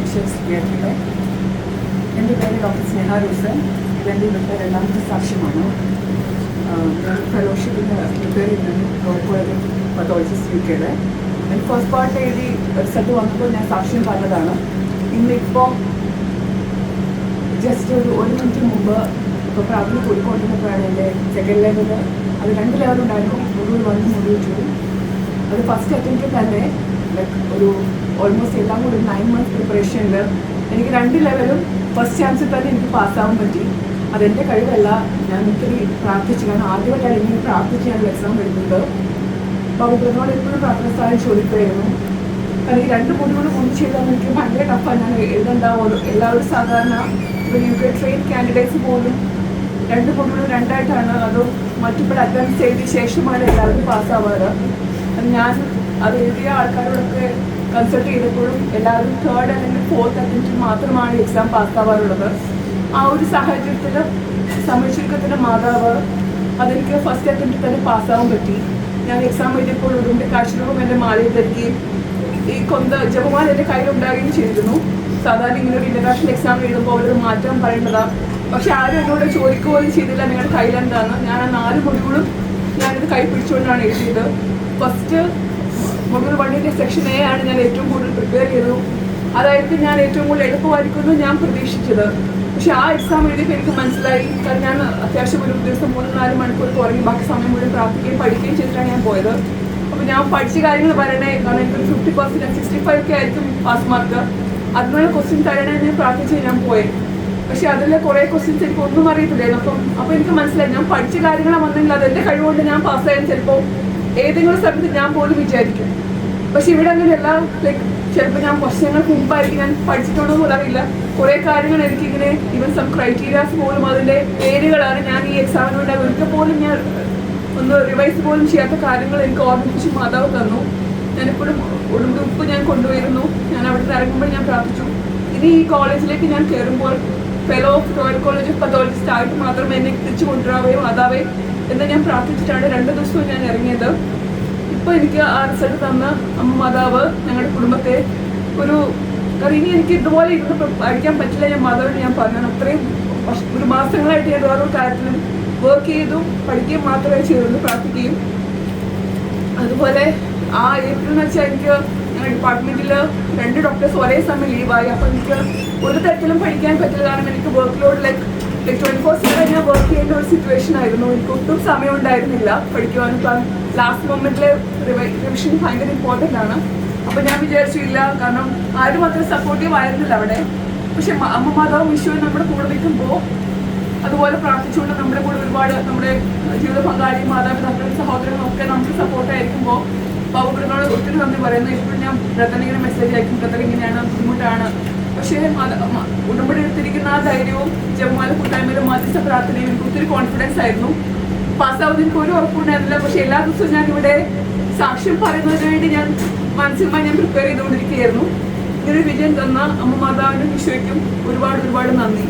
വിദ്യാർത്ഥികളെ, എൻ്റെ പേര് ഡോക്ടർ സ്നേഹ റോസൻ. ഇതെൻ്റെ ഇവിടുത്തെ രണ്ടാമത്തെ സാക്ഷ്യമാണ്. ഞാൻ ഫെലോഷിപ്പിന് പ്രിപ്പയർ ചെയ്യുന്നത് കോഴിക്കോട് പത്തോളജിസ്റ്റ് യുകെയുടെ. എൻ്റെ ഫസ്റ്റ് പാർട്ട് എഴുതി റിസൾട്ട് വന്നപ്പോൾ ഞാൻ സാക്ഷ്യം പറഞ്ഞതാണ്. ഇന്നിപ്പോൾ ജസ്റ്റ് ഒരു മിനിറ്റ് മുമ്പ് ഇപ്പോൾ പ്രാഥമിക പോയിക്കൊണ്ടിരുന്നപ്പോഴാണ് എൻ്റെ സെക്കൻഡ് ലെവൽ. അത് 2 ലെവലുണ്ടായിരുന്നു, മൊഡ്യൂൾ 1 മൊഡ്യൂൾ 2. അത് ഫസ്റ്റ് അറ്റംപ്റ്റ് തന്നെ ലൈക്ക് ഒരു ഓൾമോസ്റ്റ് എല്ലാം കൂടി 9 months പ്രിപ്പറേഷനിൽ എനിക്ക് 2 ലെവലും ഫസ്റ്റ് ചാൻസിൽ തന്നെ എനിക്ക് പാസ്സാവാൻ പറ്റി. അതെൻ്റെ കഴിവല്ല, ഞാൻ ഒത്തിരി പ്രാർത്ഥിച്ചു. കാരണം ആദ്യമായിട്ടാണ് ഇങ്ങനെ പ്രാർത്ഥിച്ച് ഞാൻ എക്സാം എഴുതുന്നത്. അപ്പോൾ അവരോട് എപ്പോഴും പ്രാർത്ഥന സഹായം ചോദിക്കുമായിരുന്നു. കാരണം ഈ 2 മൊഡ്യൂൾ ഒന്നും ചെയ്താൽ എനിക്ക് ഭയങ്കര ടഫാണ്. ഞാൻ എഴുതണ്ടാവുള്ളൂ. എല്ലാവരും സാധാരണ ഇപ്പോൾ UK ട്രെയിൻ കാൻഡിഡേറ്റ്സ് പോലും 2 മൊഡ്യൂൾ 2ആയിട്ടാണ് അതും മൾട്ടിപ്പിൾ അറ്റംപ്റ്റ്സ് എഴുതിയ ശേഷമാണ് എല്ലാവരും പാസ്സാവാറ്. ഞാൻ അത് എഴുതിയ ആൾക്കാരോടൊക്കെ കൺസൾട്ട് ചെയ്തപ്പോഴും എല്ലാവരും 3rd അല്ലെങ്കിൽ 4th അറ്റംപ്റ്റിൽ മാത്രമാണ് എക്സാം പാസ്സാവാറുള്ളത്. ആ ഒരു സാഹചര്യത്തിൽ സമീക്ഷത്തിൻ്റെ മാതാവ് അതെനിക്ക് ഫസ്റ്റ് അറ്റംപ്റ്റിൽ തന്നെ പാസ്സാവാൻ പറ്റി. ഞാൻ എക്സാം എഴുതിയപ്പോൾ എൻ്റെ കാശ്മീറും എൻ്റെ മാലയിൽ ധരിക്കുകയും ഈ ജപമാല എൻ്റെ കയ്യിലുണ്ടാകുകയും ചെയ്തിരുന്നു. സാധാരണ ഇങ്ങനെ ഒരു ഇൻ്റർനാഷണൽ എക്സാം എഴുതുമ്പോൾ അവരൊരു മാറ്റം പറയേണ്ടതാണ്. പക്ഷെ ആരും എന്നോട് ചോദിക്കുകയും ചെയ്തില്ല നിങ്ങളുടെ കയ്യിലെന്താണ്. ഞാൻ ആ 4 മൊഡ്യൂളും ഞാനിത് കൈ പിടിച്ചുകൊണ്ടാണ് എഴുതിയത്. ഫസ്റ്റ് മൊഡ്യൂൾ 1ൻ്റെ സെക്ഷൻ A ആണ് ഞാൻ ഏറ്റവും കൂടുതൽ പ്രിപ്പയർ ചെയ്തത്. അതായിരിക്കും ഞാൻ ഏറ്റവും കൂടുതൽ എളുപ്പമായിരിക്കുമെന്ന് ഞാൻ പ്രതീക്ഷിച്ചത്. പക്ഷെ ആ എക്സാം എഴുതിയപ്പോൾ എനിക്ക് മനസ്സിലായി. കാരണം ഞാൻ അത്യാവശ്യം ഒരു ദിവസം 3-4 മണിക്കൂർ കുറഞ്ഞ് ബാക്കി സമയം മുഴുവൻ പ്രാർത്ഥിക്കുകയും പഠിക്കുകയും ചെയ്തിട്ടാണ് ഞാൻ പോയത്. അപ്പോൾ ഞാൻ പഠിച്ച കാര്യങ്ങൾ പറയണേ, കാരണം എനിക്കൊരു 50% 65 ഒക്കെ ആയിരിക്കും പാസ് മാർക്ക്. അതിനുള്ള ക്വസ്റ്റ്യൻ തരണേ ഞാൻ പ്രാർത്ഥിച്ച് ഞാൻ പോയി. പക്ഷെ അതിലെ കുറേ ക്വസ്റ്റ്യൻസ് എനിക്ക് ഒന്നും അറിയത്തില്ലായിരുന്നു. അപ്പോൾ എനിക്ക് മനസ്സിലായി ഞാൻ പഠിച്ച കാര്യങ്ങളാണ് വന്നെങ്കിൽ അതെൻ്റെ കഴിവുകൊണ്ട് ഞാൻ പാസ്സായാലും ചിലപ്പോൾ ഏതെങ്കിലും സ്ഥലത്ത് ഞാൻ പോലും വിചാരിക്കും. പക്ഷെ ഇവിടെ അങ്ങനെയല്ല. ലൈക്ക് ചിലപ്പോൾ ഞാൻ വർഷങ്ങൾക്ക് മുമ്പായിരിക്കും ഞാൻ പഠിച്ചിട്ടുണ്ടോ എന്ന് അറിയില്ല. കുറേ കാര്യങ്ങൾ എനിക്കിങ്ങനെ ഈവൻ സം ക്രൈറ്റീരിയാസ് പോലും അതിൻ്റെ പേരുകളാണ് ഞാൻ ഈ എക്സാമിന് വേണ്ടി ഒരിക്കൽ പോലും ഞാൻ ഒന്ന് റിവൈസ് പോലും ചെയ്യാത്ത കാര്യങ്ങൾ എനിക്ക് ഓർമ്മിപ്പിച്ച് മാതാവ് തന്നു. ഞാനിപ്പോഴും ഉടുമ്പ് ഞാൻ കൊണ്ടുവരുന്നു. ഞാൻ അവിടുന്ന് ഇറങ്ങുമ്പോൾ ഞാൻ പ്രാർത്ഥിച്ചു, ഇനി ഈ കോളേജിലേക്ക് ഞാൻ കയറുമ്പോൾ fellow of royal college of pathologist ആയിട്ട് മാത്രമേ എന്നെ തിരിച്ചു കൊണ്ടുവരാവേ മാതാവേ എന്ന് ഞാൻ പ്രാർത്ഥിച്ചിട്ടാണ് 2 ദിവസവും ഞാൻ ഇറങ്ങിയത്. ഇപ്പോൾ എനിക്ക് ആ റിസൾട്ട് തന്ന അമ്മ മാതാവ് ഞങ്ങളുടെ കുടുംബത്തെ ഒരു ഇനി എനിക്ക് ഇതുപോലെ ഇരുന്ന് പഠിക്കാൻ പറ്റില്ല. ഞാൻ മാതാവിന് ഞാൻ പറഞ്ഞു. അത്രയും ഒരു മാസങ്ങളായിട്ട് ഞാൻ ഓരോ കാര്യത്തിലും വർക്ക് ചെയ്തു പഠിക്കുകയും മാത്രമേ ചെയ്തുള്ളൂ, പ്രാർത്ഥിക്കുകയും. അതുപോലെ ആ ഏപ്രിൽ എന്ന് വെച്ചാൽ എനിക്ക് ഞങ്ങളുടെ ഡിപ്പാർട്ട്മെൻറ്റിൽ 2 ഡോക്ടേഴ്സ് ഒരേ സമയം ലീവായി. അപ്പോൾ എനിക്ക് ഒരു തരത്തിലും പഠിക്കാൻ പറ്റില്ല. കാരണം എനിക്ക് വർക്ക് ലോഡ് ലൈക്ക് 24/7 ഞാൻ വർക്ക് ചെയ്യേണ്ട ഒരു സിറ്റുവേഷൻ ആയിരുന്നു. എനിക്ക് ഒട്ടും സമയം ഉണ്ടായിരുന്നില്ല പഠിക്കുവാനും. ഇപ്പം ലാസ്റ്റ് മൊമെൻറ്റിലെ റിവിഷൻ ഭയങ്കര ഇമ്പോർട്ടൻ്റ് ആണ്. അപ്പോൾ ഞാൻ വിചാരിച്ചില്ല, കാരണം ആരും അത്ര സപ്പോർട്ടീവ് ആയിരുന്നില്ല അവിടെ. പക്ഷെ അമ്മ മാതാവും ഈശോയും നമ്മുടെ കൂടെ നിൽക്കുമ്പോൾ അതുപോലെ പ്രാർത്ഥിച്ചുകൊണ്ട് നമ്മുടെ കൂടെ ഒരുപാട് നമ്മുടെ ജീവിത പങ്കാളിയും മാതാപിതാക്കളും സഹോദരങ്ങളും ഒക്കെ നമുക്ക് സപ്പോർട്ടായിരിക്കുമ്പോൾ ബാബുബ്രനോട് ഒത്തിരി നന്ദി പറയുന്നു. ഇപ്പോഴും ഞാൻ ബ്രദറിങ്ങനെ മെസ്സേജ് അയക്കും, ബ്രദർ ഇങ്ങനെയാണ്, ബുദ്ധിമുട്ടാണ്. പക്ഷേ ഉടമ്പടി എടുത്തിരിക്കുന്ന ആ ധൈര്യവും ജപമാല കൂട്ടായ്മയിലും മധ്യസ്ഥ പ്രാർത്ഥനയും എനിക്ക് ഒത്തിരി കോൺഫിഡൻസ് ആയിരുന്നു. പാസ്സാവുന്ന എനിക്ക് ഒരു ഉറപ്പുണ്ടായിരുന്നില്ല. പക്ഷെ എല്ലാ ദിവസവും ഞാൻ ഇവിടെ സാക്ഷ്യം പറയുന്നതിന് വേണ്ടി ഞാൻ മാനസികമായി ഞാൻ പ്രിപ്പയർ ചെയ്തുകൊണ്ടിരിക്കുകയായിരുന്നു. ഇങ്ങനെ വിജയം തന്ന അമ്മ മാതാവിനും ഈശോയ്ക്കും ഒരുപാട് നന്ദി.